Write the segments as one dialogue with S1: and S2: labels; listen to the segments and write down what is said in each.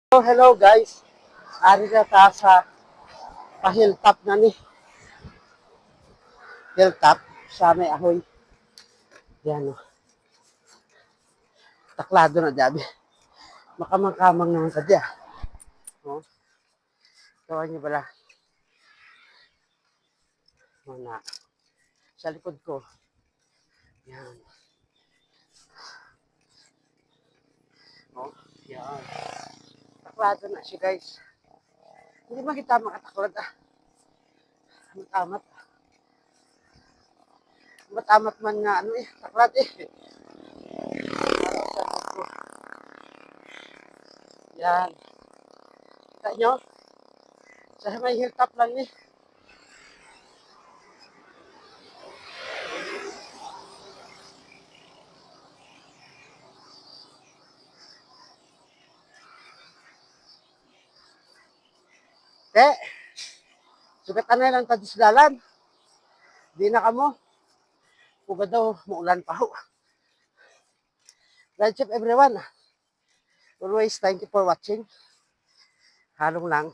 S1: Hello guys. Ari na ta sa pa-hilltop na ni. Hilltop sa may ahoy. Yan o. Taklado na dabi. Makamang-kamang naman sa diya. O. Tawa niyo pala. O na. Sa likod ko. Yan. O. Yan. Taklado na siya guys. Hindi makita makataklad ah. Amat-amat. Amat-amat man nga ano eh. Taklad eh. Yan. Kita nyo? Sa may hilltop lang eh. Sugatan na lang tadisdalan. Di na kamo. Kuga daw, muulan pa ho. Right chef everyone. Always thank you for watching. Halong lang.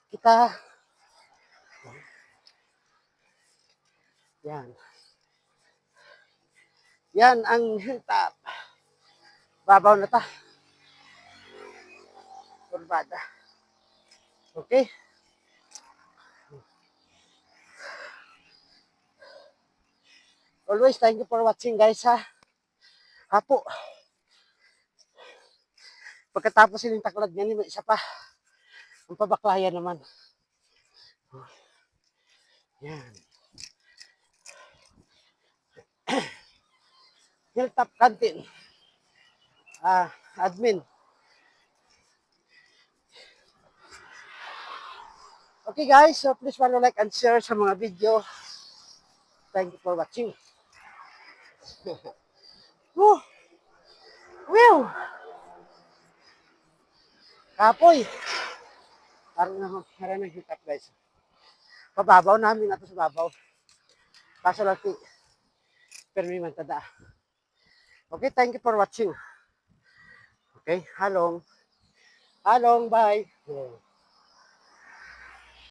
S1: Kita. Yan. Yan ang hilltop. Babaw na ta. Kurbada. Okay. Always thank you for watching guys ha. Hapo. Pagkatapos yung taklad niya, may isa pa. Ang pabaklaya naman. Yan. Hilltop Canteen. Admin. Okay guys, so please follow, like, and share sa mga video. Thank you for watching. Woo! Wow! Kapoy! Parang hilltop guys. Pababaw namin ato sa babaw. Kaso lang permi man tada. Okay, thank you for watching. Okay, halong. Halong, bye. Yeah.